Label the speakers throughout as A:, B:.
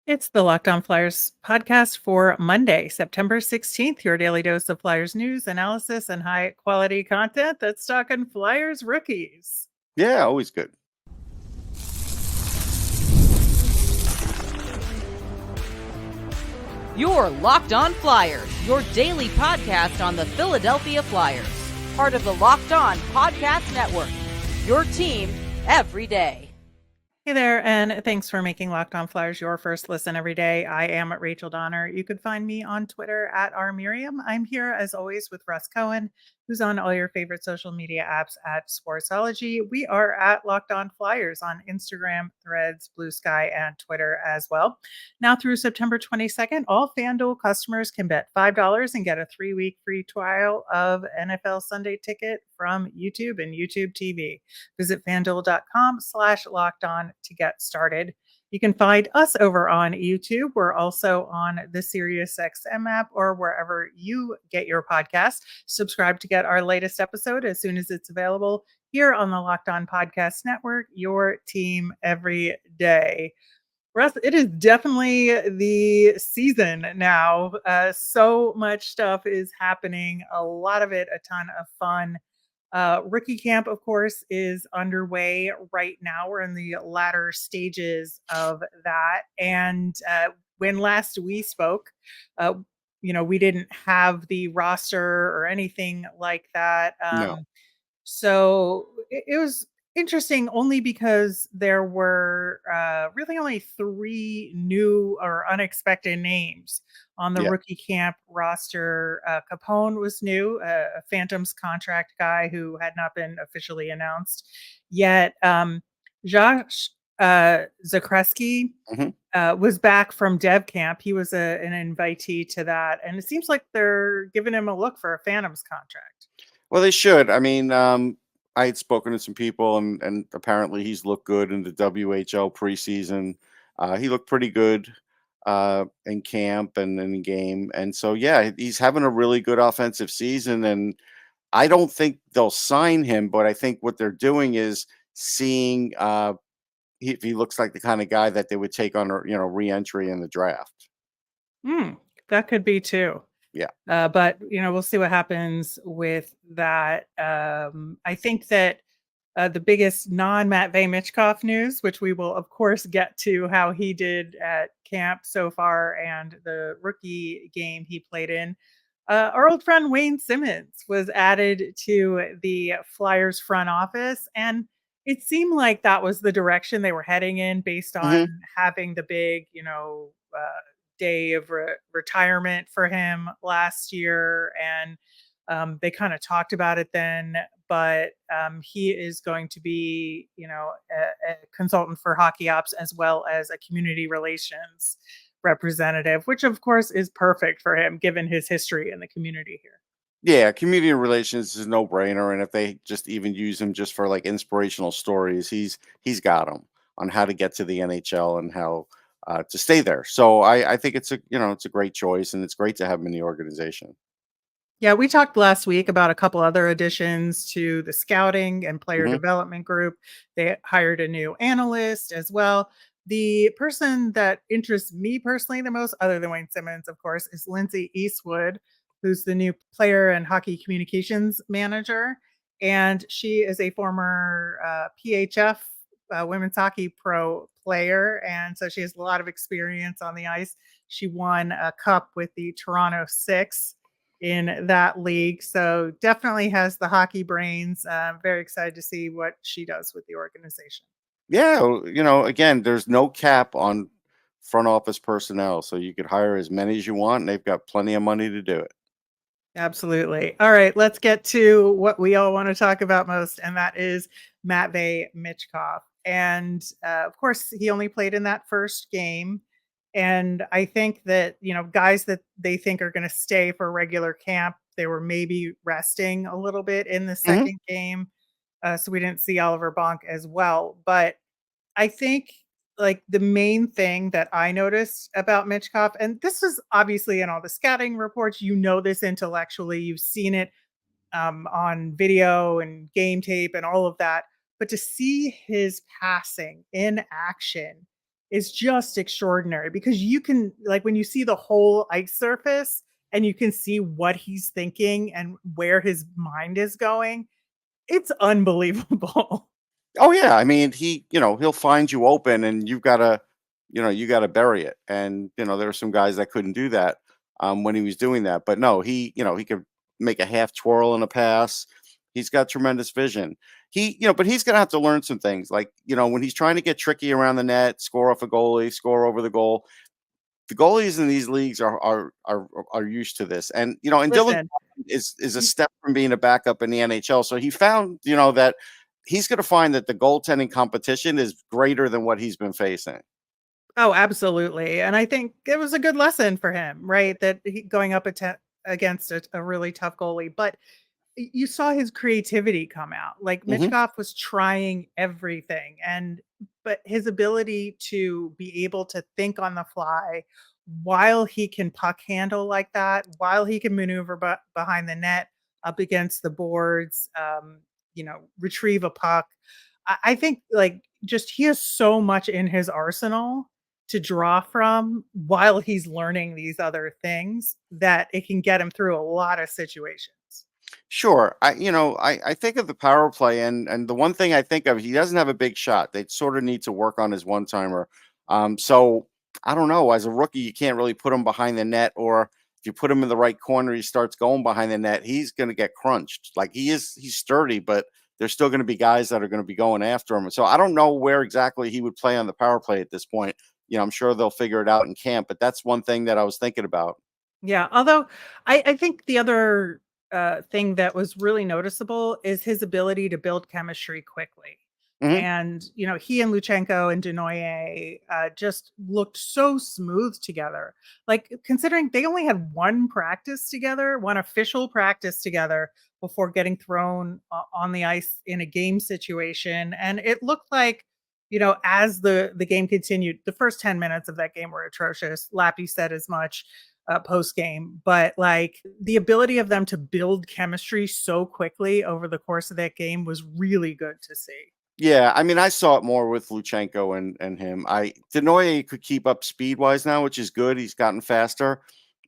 A: It's the Locked On Flyers podcast for Monday, September 16th, your daily dose of Flyers news, analysis, and high quality content that's talking Flyers rookies.
B: Yeah, always good.
C: You're Locked On Flyers, your daily podcast on the Philadelphia Flyers. Part of the Locked On Podcast Network. Your team every day.
A: Hey there, and thanks for making Locked On Flyers your first listen every day. I am Rachel Donner. You can find me on Twitter at rmiriam. I'm here as always with Russ Cohen, who's on all your favorite social media apps at Sportsology. We are at Locked On Flyers on Instagram, Threads, Blue Sky, and Twitter as well. Now through September 22nd, all FanDuel customers can bet $5 and get a 3-week free trial of NFL Sunday Ticket from YouTube and YouTube TV. Visit fanduel.com/lockedon to get started. You can find us over on YouTube. We're also on the SiriusXM app or wherever you get your podcast. Subscribe to get our latest episode as soon as it's available here on the Locked On Podcast Network, your team every day. Russ, it is definitely the season now. So much stuff is happening, a lot of it, a ton of fun. Rookie camp, of course, is underway right now. We're in the latter stages of that. And when last we spoke, we didn't have the roster or anything like that.
B: No.
A: So it was interesting only because there were really only 3 new or unexpected names on the
B: Yeah.
A: rookie camp roster. Capone was new, a Phantoms contract guy who had not been officially announced yet. Josh Zakreski
B: Mhm.
A: was back from dev camp. He was an invitee to that. And it seems like they're giving him a look for a Phantoms contract.
B: Well, they should. I mean, I had spoken to some people, and apparently he's looked good in the WHL preseason. He looked pretty good in camp and in game, and so yeah, he's having a really good offensive season. And I don't think they'll sign him, but I think what they're doing is seeing if he looks like the kind of guy that they would take on, re-entry in the draft.
A: That could be too.
B: Yeah.
A: But we'll see what happens with that. I think that the biggest non-Matvei Michkov news, which we will of course get to how he did at camp so far and the rookie game he played in. Our old friend Wayne Simmonds was added to the Flyers front office, and it seemed like that was the direction they were heading in based on
B: Hmm.
A: having the big, day of retirement for him last year. And they kind of talked about it then, but he is going to be, a consultant for hockey ops as well as a community relations representative, which of course is perfect for him given his history in the community here.
B: Yeah, community relations is a no-brainer, and if they just even use him just for like inspirational stories, he's got them on how to get to the NHL and how to stay there. So I think it's a great choice, and it's great to have him in the organization.
A: Yeah, we talked last week about a couple other additions to the scouting and player
B: Hmm.
A: development group. They hired a new analyst as well. The person that interests me personally the most, other than Wayne Simmonds, of course, is Lindsay Eastwood, who's the new player and hockey communications manager. And she is a former PHF women's hockey pro player. And so she has a lot of experience on the ice. She won a cup with the Toronto Six in that league. So definitely has the hockey brains. Very excited to see what she does with the organization.
B: Yeah, again, there's no cap on front office personnel, so you could hire as many as you want, and they've got plenty of money to do it.
A: Absolutely. All right, let's get to what we all want to talk about most, and that is Matvei Michkov. And of course, he only played in that first game. And I think that, guys that they think are going to stay for regular camp, they were maybe resting a little bit in the
B: Hmm.
A: second game. So we didn't see Oliver Bonk as well. But I think like the main thing that I noticed about Mitchkov, and this is obviously in all the scouting reports, this intellectually, you've seen it on video and game tape and all of that. But to see his passing in action is just extraordinary because you can, like, when you see the whole ice surface and you can see what he's thinking and where his mind is going, it's unbelievable.
B: Oh yeah, I mean, he'll find you open, and you gotta bury it. And there were some guys that couldn't do that when he was doing that. But no, he could make a half twirl in a pass. He's got tremendous vision. But he's gonna have to learn some things. Like, when he's trying to get tricky around the net, score off a goalie, score over the goal. The goalies in these leagues are used to this. And Dylan
A: Listen,
B: is a step from being a backup in the NHL. So he found, that he's going to find that the goaltending competition is greater than what he's been facing.
A: oh, absolutely. And I think it was a good lesson for him, right? That he going up against a really tough goalie. But you saw his creativity come out. Like
B: Hmm.
A: Michkov was trying everything, but his ability to be able to think on the fly while he can puck handle like that, while he can maneuver behind the net, up against the boards, retrieve a puck. I think like just he has so much in his arsenal to draw from while he's learning these other things that it can get him through a lot of situations.
B: Sure. I think of the power play, and the one thing I think of, he doesn't have a big shot. They sort of need to work on his one timer. So I don't know. As a rookie, you can't really put him behind the net, or if you put him in the right corner, he starts going behind the net. He's going to get crunched. Like, he's sturdy, but there's still going to be guys that are going to be going after him. So I don't know where exactly he would play on the power play at this point. I'm sure they'll figure it out in camp, but that's one thing that I was thinking about.
A: Yeah, although I think the other thing that was really noticeable is his ability to build chemistry quickly.
B: Hmm.
A: And, he and Luchenko and Denoye just looked so smooth together. Like, considering they only had one practice together, one official practice together before getting thrown on the ice in a game situation. And it looked like, as the game continued, the first 10 minutes of that game were atrocious. Lappy said as much post game, but like the ability of them to build chemistry so quickly over the course of that game was really good to see.
B: Yeah, I mean, I saw it more with Luchenko and him. Denoye could keep up speed wise now, which is good. He's gotten faster.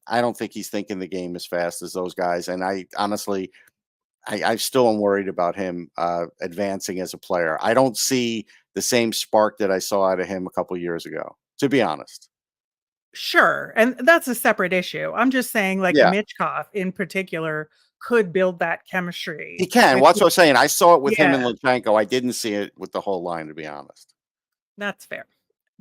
B: I don't think he's thinking the game as fast as those guys. And I honestly, I still am worried about him advancing as a player. I don't see the same spark that I saw out of him a couple years ago, to be honest.
A: Sure, and that's a separate issue. I'm just saying, like,
B: Yeah,
A: Michkov in particular could build that
B: he
A: chemistry
B: can.
A: with
B: Well, that's what I'm saying. I saw it with him
A: yeah,
B: and Luchenko. I didn't see it with the whole line, to be honest.
A: that's fair.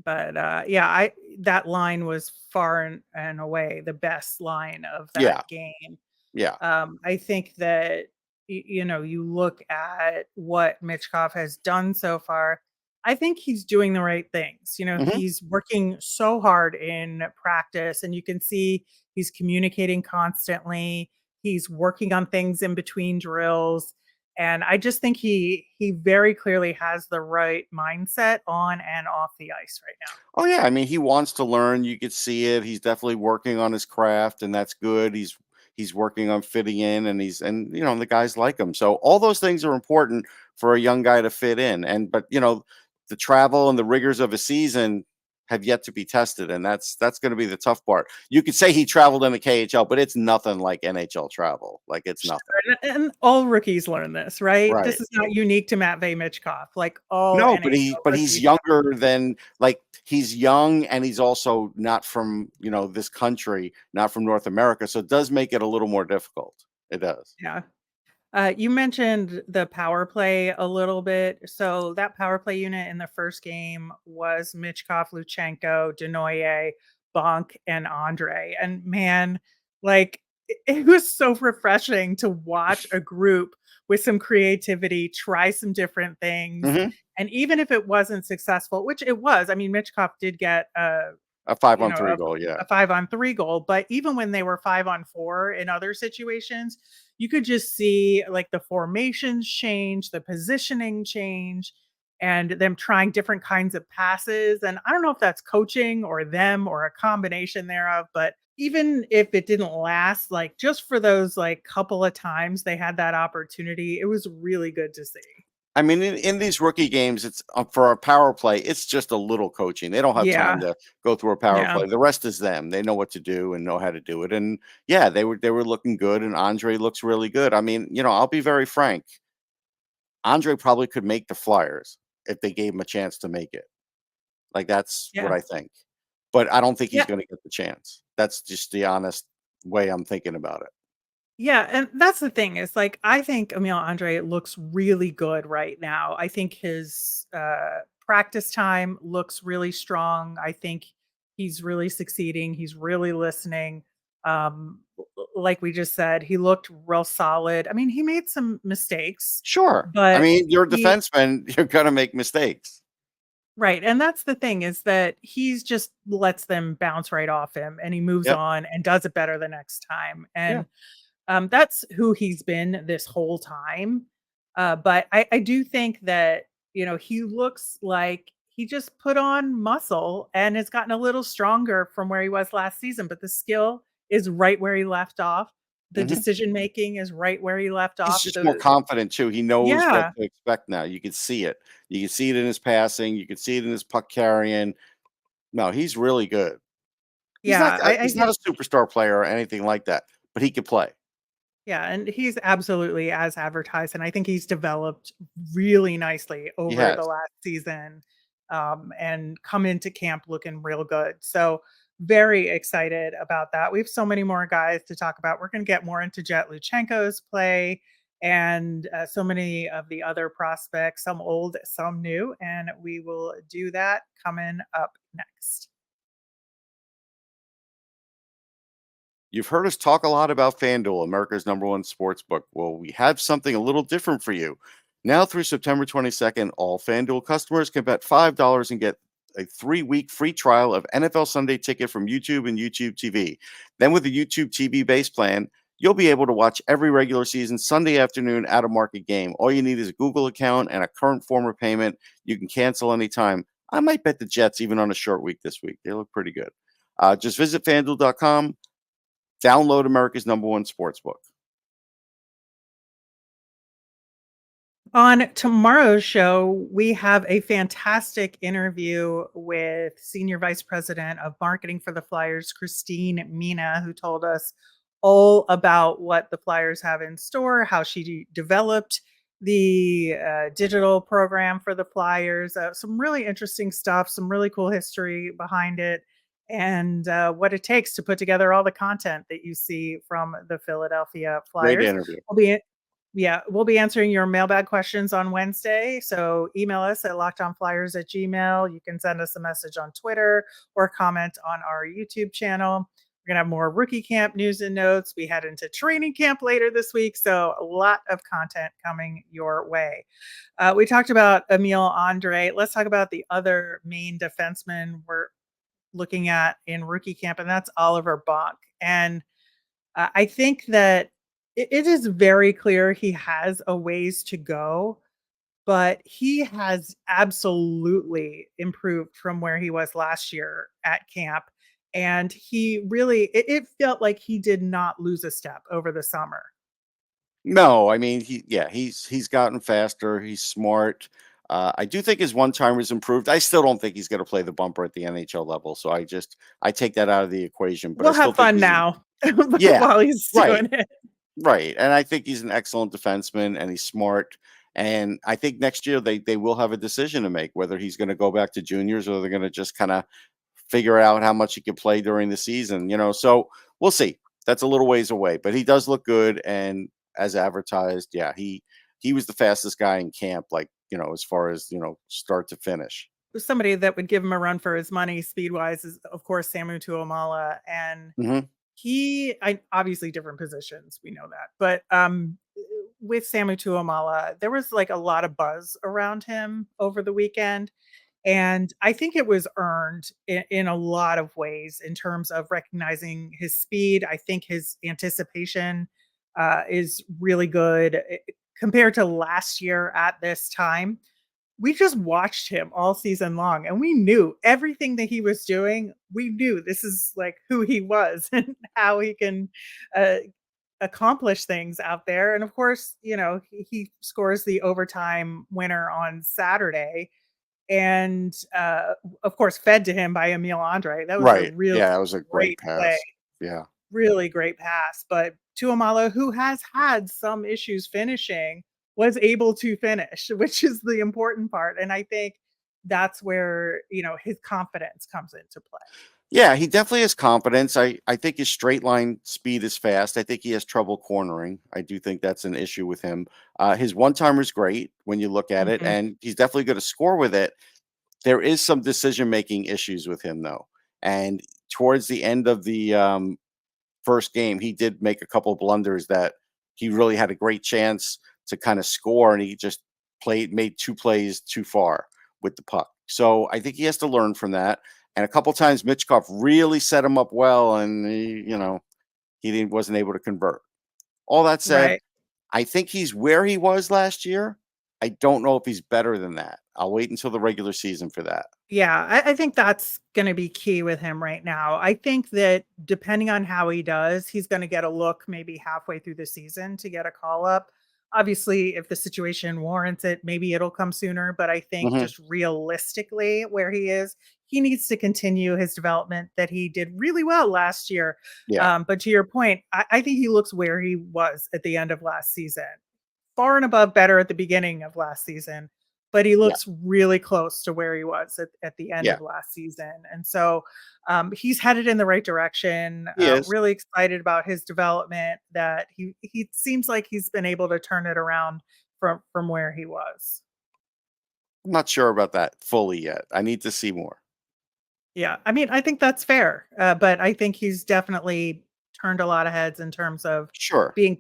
A: But, yeah, I that line was far and away the best line of that
B: Yeah,
A: game.
B: yeah.
A: I think that you look at what Mitchkov has done so far. I think he's doing the right things.
B: Hmm.
A: He's working so hard in practice, and you can see he's communicating constantly. He's working on things in between drills, and I just think he very clearly has the right mindset on and off the ice right now.
B: Oh yeah, I mean, he wants to learn. You could see it. He's definitely working on his craft, and that's good. He's working on fitting in, and the guys like him. So all those things are important for a young guy to fit in. But the travel and the rigors of a season have yet to be tested, and that's going to be the tough part. You could say he traveled in the KHL, but it's nothing like NHL travel. Like, it's
A: Sure,
B: nothing.
A: and all rookies learn this, right?
B: Right.
A: This is not unique to Matvei Michkov, like all
B: No, but he
A: NHL
B: but he's
A: rookies.
B: younger than, like, he's young, and he's also not from, this country, not from North America, so it does make it a little more difficult. It does.
A: Yeah. You mentioned the power play a little bit. So that power play unit in the first game was Michkov, Luchenko, Denoye, Bonk, and Andre. And man, like it was so refreshing to watch a group with some creativity, try some different things.
B: Mhm.
A: And even if it wasn't successful, which it was, I mean, Michkov did get
B: A 5
A: you
B: on
A: know,
B: 3
A: a
B: goal, yeah.
A: a 5-on-3 goal, but even when they were 5-on-4 in other situations, you could just see, like, the formations change, the positioning change, and them trying different kinds of passes, and I don't know if that's coaching or them or a combination thereof, but even if it didn't last, like, just for those, like, couple of times they had that opportunity, it was really good to see.
B: I mean, in these rookie games, it's for a power play. It's just a little coaching. They don't have time
A: Yeah.
B: to go through a power
A: Yeah.
B: play. The rest is them. They know what to do and know how to do it. And yeah, they were looking good. And Andre looks really good. I mean, I'll be very frank. Andre probably could make the Flyers if they gave him a chance to make it. Like that's what
A: Yeah.
B: I think. But I don't think he's
A: Yeah.
B: going to get the chance. That's just the honest way I'm thinking about it.
A: Yeah, and that's the thing is like I think Emil Andre looks really good right now. I think his practice time looks really strong. I think he's really succeeding. He's really listening. Like we just said, he looked real solid. I mean, he made some mistakes,
B: Sure. I
A: but
B: mean, you're a
A: he
B: defenseman. You're going to make mistakes.
A: right, and that's the thing is that he's just lets them bounce right off him and he moves
B: Yep.
A: on and does it better the next time.
B: Yeah.
A: And that's who he's been this whole time. But I do think that, he looks like he just put on muscle and has gotten a little stronger from where he was last season. But the skill is right where he left off. The
B: Mhm.
A: decision making is right where he left
B: He's
A: off.
B: just more confident too. He knows what
A: Yeah,
B: to expect now. You can see it. You can see it in his passing. You can see it in his puck carrying. No, he's really good. He's not.
A: yeah. I
B: He's not
A: think
B: a superstar player or anything like that, but he could play.
A: yeah, and he's absolutely as advertised, and I think he's developed really nicely
B: He
A: over the
B: has.
A: last season, and come into camp looking real good. So very excited about that. We have so many more guys to talk about. We're going to get more into Jett Luchanko's play and so many of the other prospects, some old, some new, and we will do that coming up next.
B: You've heard us talk a lot about FanDuel, America's #1 sports book. Well, we have something a little different for you. Now through September 22nd, all FanDuel customers can bet $5 and get a 3-week free trial of NFL Sunday Ticket from YouTube and YouTube TV. Then with the YouTube TV base plan, you'll be able to watch every regular season Sunday afternoon out of market game. All you need is a Google account and a current form of payment. You can cancel anytime. I might bet the Jets even on a short week this week. They look pretty good. Just visit fanduel.com. Download America's #1 sportsbook.
A: On tomorrow's show, we have a fantastic interview with Senior Vice President of Marketing for the Flyers, Christine Mina, who told us all about what the Flyers have in store, how she developed the digital program for the Flyers, some really interesting stuff, some really cool history behind it, and what it takes to put together all the content that you see from the Philadelphia
B: Great
A: Flyers.
B: interview.
A: We'll be answering your mailbag questions on Wednesday. So email us at lockedonflyers@gmail.com. You can send us a message on Twitter or comment on our YouTube channel. We're going to have more rookie camp news and notes. We head into training camp later this week. So a lot of content coming your way. We talked about Emil Andrae. Let's talk about the other main defenseman we're looking at in rookie camp, and that's Oliver Bach. And I think that it is very clear he has a ways to go, but he has absolutely improved from where he was last year at camp. And he really, it felt like he did not lose a step over the summer.
B: No, I mean he's gotten faster. He's smart. I do think his one timer's improved. I still don't think he's going to play the bumper at the NHL level. So I take that out of the equation. But I
A: We'll
B: still
A: have
B: think
A: fun now
B: yeah,
A: while he's
B: right,
A: doing it.
B: right. And I think he's an excellent defenseman and he's smart. And I think next year they will have a decision to make whether he's going to go back to juniors or they're going to just kind of figure out how much he can play during the season. So we'll see. That's a little ways away, but he does look good. And as advertised, yeah, he was the fastest guy in camp, like, as far as, start to finish.
A: Somebody that would give him a run for his money speed wise is, of course, Samu Tuomaala. And
B: Hmm.
A: obviously different positions, we know that. But with Samu Tuomaala, there was like a lot of buzz around him over the weekend. And I think it was earned in a lot of ways in terms of recognizing his speed. I think his anticipation is really good compared to last year at this time. We just watched him all season long and we knew everything that he was doing. We knew this is like who he was and how he can uh, accomplish things out there. And of course, he scores the overtime winner on Saturday, and of course, fed to him by Emil Andrae. That was a
B: Right.
A: really
B: Yeah, that was a great
A: great play,
B: pass. Yeah.
A: really great pass. But Tuomaala, who has had some issues finishing, was able to finish, which is the important part. And I think that's where his confidence comes into play.
B: Yeah, he definitely has confidence. I think his straight line speed is fast. I think he has trouble cornering. I do think that's an issue with him. His one timer is great when you look at it,
A: Mhm.
B: and he's definitely going to score with it. There is some decision making issues with him though, and towards the end of the first game, he did make a couple of blunders that he really had a great chance to kind of score, and he just made two plays too far with the puck. So I think he has to learn from that. And a couple times, Michkov really set him up well, and wasn't able to convert. All that said,
A: Right.
B: I think he's where he was last year. I don't know if he's better than that. I'll wait until the regular season for that.
A: Yeah, I think that's going to be key with him right now. I think that depending on how he does, he's going to get a look maybe halfway through the season to get a call up. Obviously, if the situation warrants it, maybe it'll come sooner. But I think
B: Mhm.
A: just realistically, where he is, he needs to continue his development that he did really well last year.
B: Yeah,
A: But to your point, I think he looks where he was at the end of last season, far and above better at the beginning of last season, but he
B: yeah,
A: looks really close to where he was at the end
B: yeah.
A: of last season. And so he's headed in the right direction.
B: He is.
A: Really excited about his development, that he seems like he's been able to turn it around from where he was.
B: I'm not sure about that fully yet. I need to see more.
A: Yeah. I mean, I think that's fair. But I think he's definitely turned a lot of heads in terms of
B: Sure.
A: being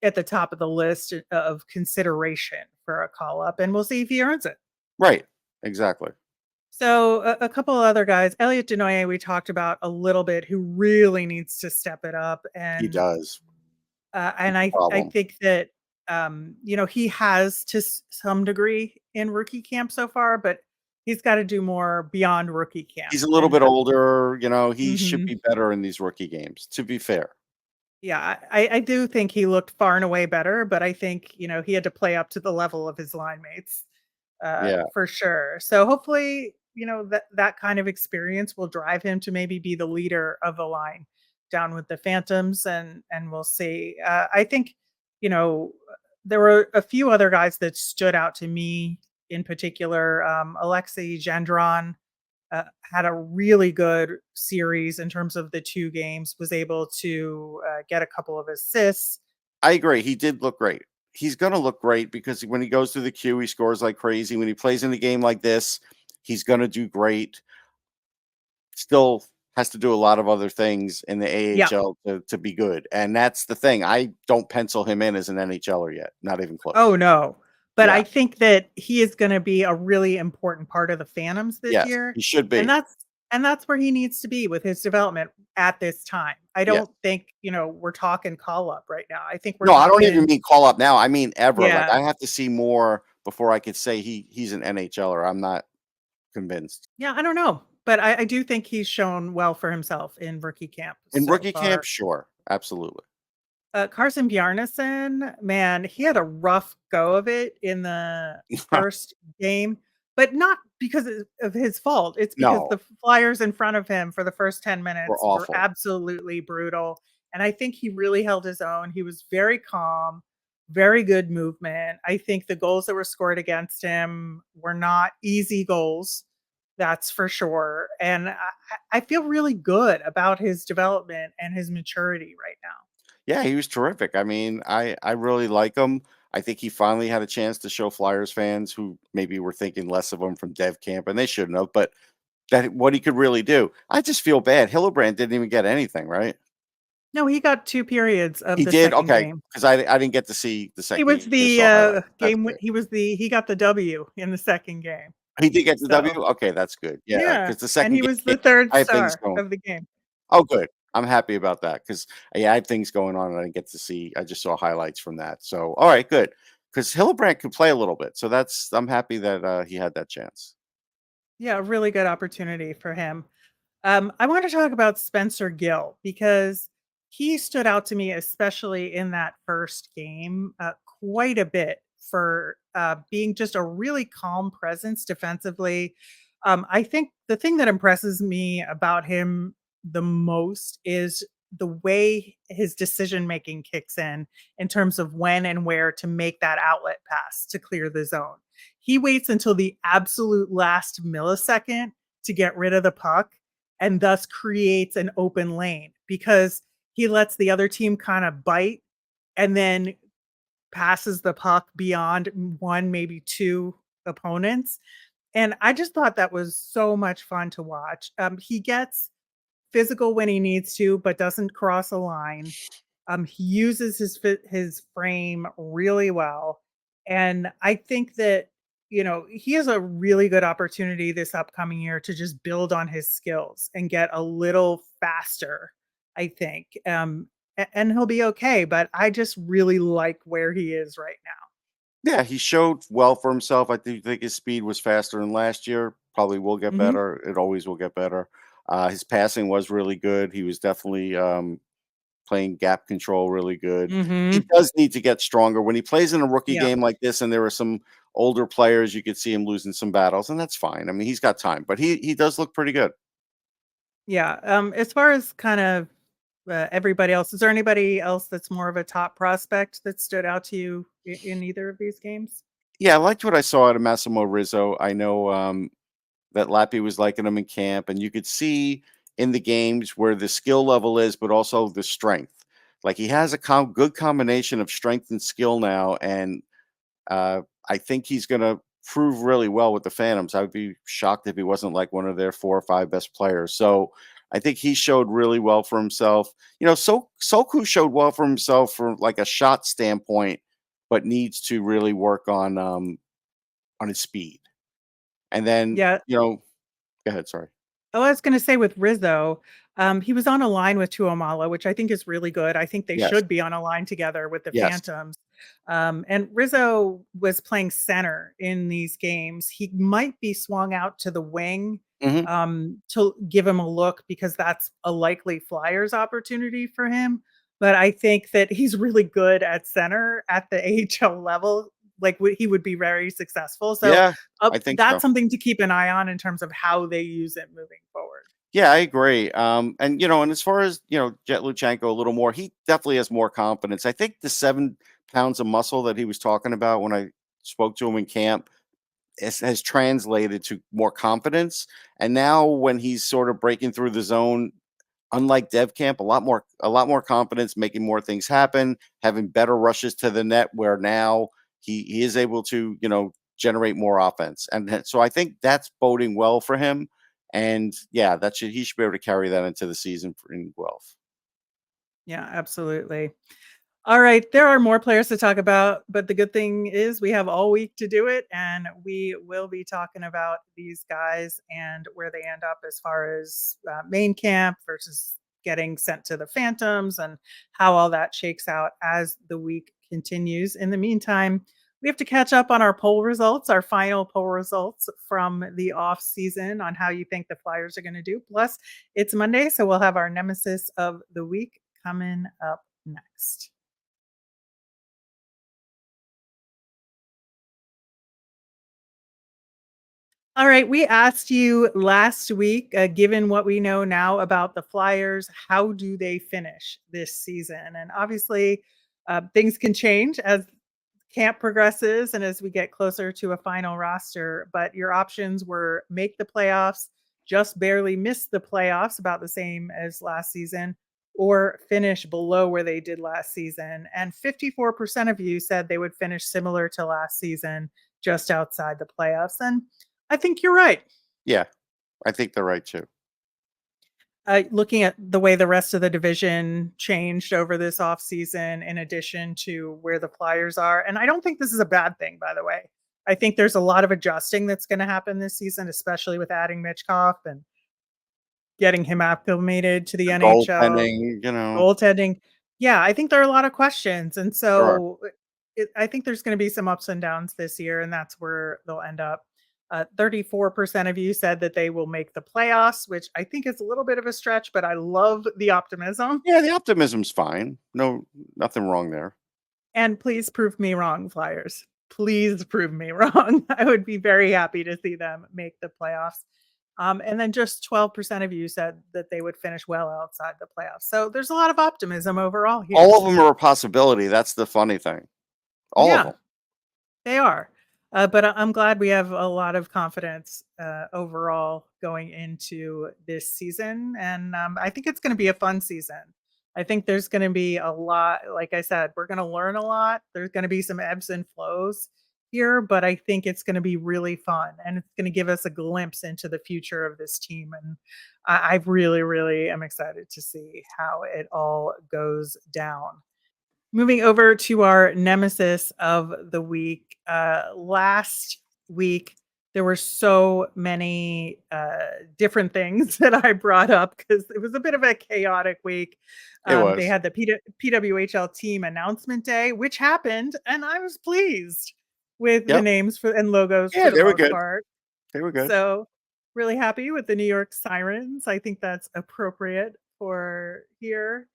A: at the top of the list of consideration for a call up, and we'll see if he earns it.
B: Right. Exactly.
A: So a couple of other guys, Elliot Denoye, we talked about a little bit, who really needs to step it up,
B: He does.
A: and
B: It's a
A: I
B: problem.
A: think that he has to some degree in rookie camp so far, but he's got to do more beyond rookie camp.
B: He's a little
A: And
B: bit older, he should
A: mhm,
B: be better in these rookie games, to be fair.
A: yeah, I do think he looked far and away better, but I think he had to play up to the level of his line mates.
B: Yeah.
A: For sure. So hopefully, that kind of experience will drive him to maybe be the leader of the line down with the Phantoms, and we'll see. I think, you know, there were a few other guys that stood out to me in particular. Alexei Gendron had a really good series in terms of the two games, was able to get a couple of assists.
B: I agree. He did look great. He's gonna look great because when he goes through the queue, he scores like crazy. When he plays in a game like this, he's gonna do great. Still has to do a lot of other things in the
A: Yeah.
B: AHL to be good. And that's the thing. I don't pencil him in as an NHLer yet. Not even
A: Oh,
B: close.
A: no. But
B: Yeah.
A: I think that he is gonna be a really important part of the Phantoms this
B: Yes.
A: year,
B: He should
A: and
B: be.
A: that's where he needs to be with his development at this time. I
B: Yes.
A: don't think, we're talking call up right now. I think we're
B: No, I don't even
A: talking.
B: mean call up now. I mean ever. Like
A: Yeah.
B: I have to see more before I could say he's an NHLer. I'm not convinced.
A: Yeah, I don't know, but I do think he's shown well for himself in rookie camp
B: In
A: so
B: rookie camp,
A: far.
B: sure. Absolutely.
A: Carson Bjarnason, man, he had a rough go of it in the first game, but not because of his fault. It's because
B: No,
A: the Flyers in front of him for the first 10
B: we're
A: minutes were
B: awful.
A: absolutely brutal. And I think he really held his own. He was very calm, very good movement. I think the goals that were scored against him were not easy goals. That's for sure. And I feel really good about his development and his maturity right now.
B: Yeah, he was terrific. I mean, I really like him. I think he finally had a chance to show Flyers fans who maybe were thinking less of him from Dev camp, and they shouldn't have, but that what he could really do. I just feel bad. Hillebrand didn't even get anything, right?
A: No, he got 2 periods of
B: He
A: the
B: did?
A: second
B: Okay,
A: game.
B: because I didn't get to see the
A: He
B: second
A: was
B: game. I just
A: the,
B: saw highlights. That's good.
A: he got the W in the second game.
B: He did get the W?
A: So,
B: Okay, that's good. Yeah,
A: yeah,
B: because the
A: and
B: second
A: he was
B: game,
A: the 3rd
B: I had things
A: star
B: going.
A: of the game.
B: Oh, good. I'm happy about that because yeah, I had things going on and I didn't get to see. I just saw highlights from that. So, all right, good. Because Hillebrand could play a little bit, so I'm happy that he had that chance.
A: Yeah, a really good opportunity for him. I want to talk about Spencer Gill because he stood out to me, especially in that first game, quite a bit for being just a really calm presence defensively. I think the thing that impresses me about him the most is the way his decision making kicks in terms of when and where to make that outlet pass to clear the zone. He waits until the absolute last millisecond to get rid of the puck and thus creates an open lane because he lets the other team kind of bite and then passes the puck beyond one, maybe two opponents. And I just thought that was so much fun to watch. He gets physical when he needs to, but doesn't cross a line. He uses his frame really well, and I think that he has a really good opportunity this upcoming year to just build on his skills and get a little faster. I think, and he'll be okay. But I just really like where he is right
B: Yeah, he showed well for himself. I do think his speed was faster than last year. Probably will get
A: now.
B: better. It always will get better. His passing was really good. He was definitely playing gap control really good. He
A: Mhm.
B: does need to get stronger. When he plays in a rookie
A: Yeah.
B: game like this, and there are some older players, you could see him losing some battles, and that's fine. I mean, he's got time, but he does look pretty good.
A: Yeah. As far as kind of everybody else, is there anybody else that's more of a top prospect that stood out to you in either of these games?
B: Yeah, I liked what I saw out of Massimo Rizzo. I know that Lappy was liking him in camp, and you could see in the games where the skill level is, but also the strength. Like he has a good combination of strength and skill now, and I think he's going to prove really well with the Phantoms. I would be shocked if he wasn't like one of their 4 or 5 best players. So I think he showed really well for himself. Soku showed well for himself from like a shot standpoint, but needs to really work on his speed. And then
A: Yeah.
B: go ahead. Sorry.
A: Oh, I was gonna say with Rizzo, he was on a line with Tuomaala, which I think is really good. I think they
B: Yes.
A: should be on a line together with the
B: Yes.
A: Phantoms. And Rizzo was playing center in these games. He might be swung out to the wing
B: Hmm.
A: to give him a look because that's a likely Flyers opportunity for him. But I think that he's really good at center at the AHL level. Like he would be very successful. So
B: Yeah, I think
A: that's
B: so.
A: something to keep an eye on in terms of how they use it moving forward.
B: Yeah, I agree. And as far as Jett Luchanko a little more, he definitely has more confidence. I think the 7 pounds of muscle that he was talking about when I spoke to him in camp has translated to more confidence. And now when he's sort of breaking through the zone, unlike Dev Camp, a lot more confidence, making more things happen, having better rushes to the net. Where now he is able to generate more offense, and so I think that's boding well for him. And yeah, he should be able to carry that into the season in Guelph.
A: Yeah, absolutely. All right, there are more players to talk about, but the good thing is we have all week to do it, and we will be talking about these guys and where they end up as far as main camp versus getting sent to the Phantoms and how all that shakes out as the week continues. In the meantime, we have to catch up on our poll results, our final poll results from the off season on how you think the Flyers are going to do. Plus, it's Monday, so we'll have our nemesis of the week coming up next. All right, we asked you last week, given what we know now about the Flyers, how do they finish this season? And obviously, things can change as camp progresses and as we get closer to a final roster. But your options were make the playoffs, just barely miss the playoffs, about the same as last season, or finish below where they did last season. And 54% of you said they would finish similar to last season, just outside the playoffs. And I think you're right.
B: Yeah, I think they're right too.
A: Looking at the way the rest of the division changed over this offseason, in addition to where the Flyers are. And I don't think this is a bad thing, by the way. I think there's a lot of adjusting that's going to happen this season, especially with adding Michkov and getting him acclimated to the
B: The
A: NHL,
B: goaltending,
A: goaltending. Yeah, I think there are a lot of questions. And
B: there are.
A: so I think there's going to be some ups and downs this year, and that's where they'll end up. 34% of you said that they will make the playoffs, which I think is a little bit of a stretch, but I love the optimism.
B: Yeah, the optimism's fine. No, nothing wrong there.
A: And please prove me wrong, Flyers. Please prove me wrong. I would be very happy to see them make the playoffs. And then just 12% of you said that they would finish well outside the playoffs. So there's a lot of optimism overall here.
B: All of them are a possibility. That's the funny thing. All of
A: Yeah,
B: them.
A: they are. But I'm glad we have a lot of confidence overall going into this season. And I think it's going to be a fun season. I think there's going to be a lot, like I said, we're going to learn a lot. There's going to be some ebbs and flows here, but I think it's going to be really fun and it's going to give us a glimpse into the future of this team. And I really, really am excited to see how it all goes down. Moving over to our nemesis of the week. Last week, there were so many different things that I brought up because it was a bit of a chaotic week.
B: It was.
A: They had the PWHL team announcement day, which happened, and I was pleased with the names and logos.
B: Yeah,
A: for
B: they
A: the
B: were
A: most
B: good.
A: part.
B: They were good.
A: So really happy with the New York Sirens. I think that's appropriate for here.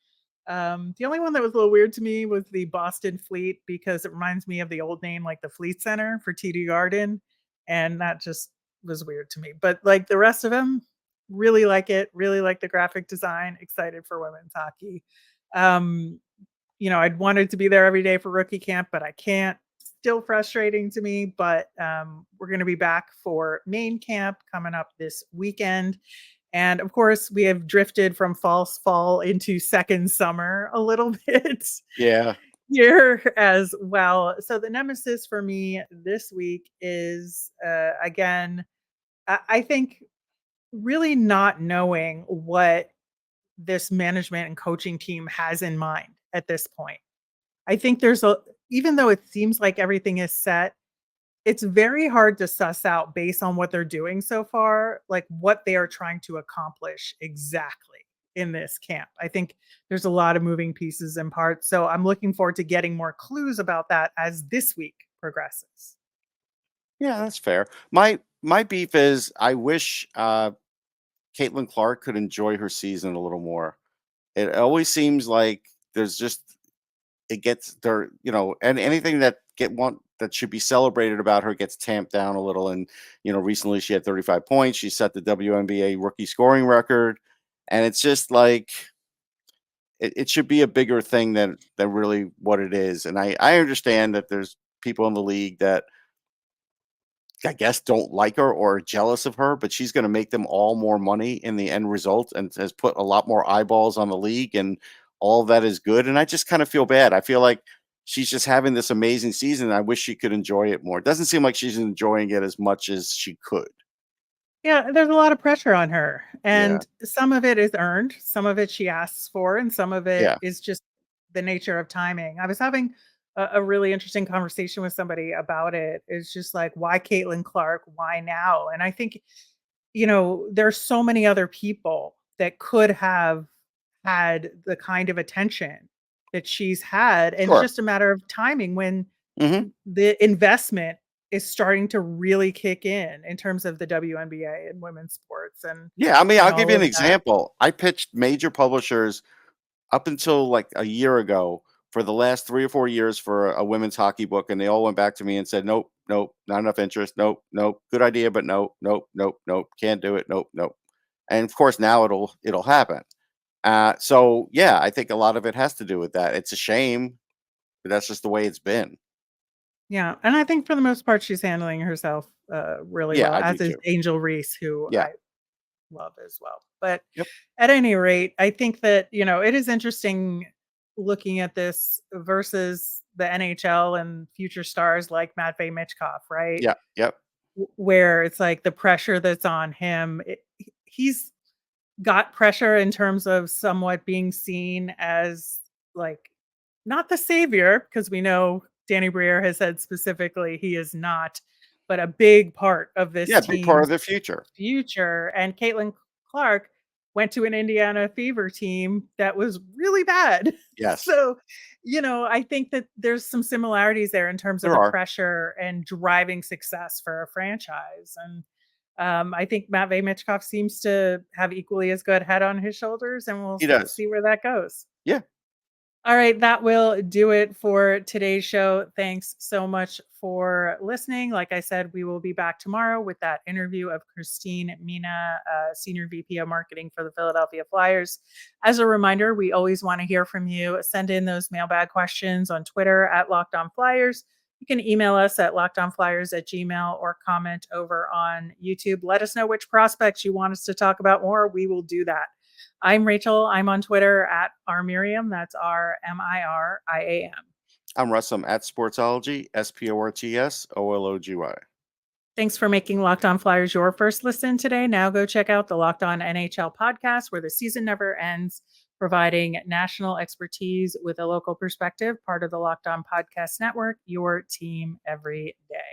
A: The only one that was a little weird to me was the Boston Fleet because it reminds me of the old name, like the Fleet Center for TD Garden. And that just was weird to me. But like the rest of them, really like it, really like the graphic design, excited for women's hockey. I'd wanted to be there every day for rookie camp, but I can't. Still frustrating to me, but we're going to be back for main camp coming up this weekend. And of course, we have drifted from false fall into second summer a little bit.
B: Yeah.
A: Here as well. So the nemesis for me this week is, again, I think really not knowing what this management and coaching team has in mind at this point. I think even though it seems like everything is set, it's very hard to suss out based on what they're doing so far, like what they are trying to accomplish exactly in this camp. I think there's a lot of moving pieces and parts. So I'm looking forward to getting more clues about that as this week progresses.
B: Yeah, that's fair. My beef is I wish Caitlin Clark could enjoy her season a little more. It always seems like there's just it gets there, and anything that that should be celebrated about her gets tamped down a little. And recently she had 35 points. She set the WNBA rookie scoring record, and it's just like it should be a bigger thing than really what it is. And I understand that there's people in the league that I guess don't like her or are jealous of her, but she's going to make them all more money in the end result and has put a lot more eyeballs on the league, and all of that is good. And I just kind of feel bad. I feel like she's just having this amazing season. I wish she could enjoy it more. It doesn't seem like she's enjoying it as much as she could.
A: Yeah, there's a lot of pressure on her, and some of it is earned, some of it she asks for, and some of it is just the nature of timing. I was having a really interesting conversation with somebody about it. It's just like, why Caitlin Clark? Why now? And I think, there's so many other people that could have had the kind of attention that she's had. And it's just a matter of timing when the investment is starting to really kick in terms of the WNBA and women's sports. And
B: I mean, I'll give you an example. I pitched major publishers up until like a year ago for the last 3 or 4 years for a women's hockey book, and they all went back to me and said, nope, not enough interest. Nope, good idea, but nope, can't do it. Nope. And of course now it'll happen. So I think a lot of it has to do with that. It's a shame, but that's just the way it's been.
A: Yeah, and I think for the most part, she's handling herself really well, as is Angel Reese, who I love as well. But at any rate, I think that, it is interesting looking at this versus the NHL and future stars like Matvei Michkov, right?
B: Yep.
A: Where it's like the pressure that's on him. He's got pressure in terms of somewhat being seen as like not the savior, because we know Danny Briere has said specifically he is not, but a big part of this team.
B: Big part of the future.
A: And Caitlin Clark went to an Indiana Fever team that was really bad.
B: Yes,
A: So, I think that there's some similarities there in terms of
B: there
A: the
B: are.
A: pressure and driving success for a franchise. And I think Matvei Michkov seems to have equally as good head on his shoulders, and we'll
B: He does.
A: see where that goes.
B: Yeah.
A: All right, that will do it for today's show. Thanks so much for listening. Like I said, we will be back tomorrow with that interview of Christine Mina, Senior VP of Marketing for the Philadelphia Flyers. As a reminder, we always want to hear from you. Send in those mailbag questions on Twitter at Locked On Flyers. You can email us at lockedonflyers@gmail.com or comment over on YouTube. Let us know which prospects you want us to talk about more. We will do that. I'm Rachel. I'm on Twitter at rmiriam. That's RMIRIAM.
B: I'm Russ. I'm at Sportsology, SPORTSOLOGY.
A: Thanks for making Locked On Flyers your first listen today. Now go check out the Locked On NHL podcast, where the season never ends, providing national expertise with a local perspective, part of the Locked On Podcast Network, your team every day.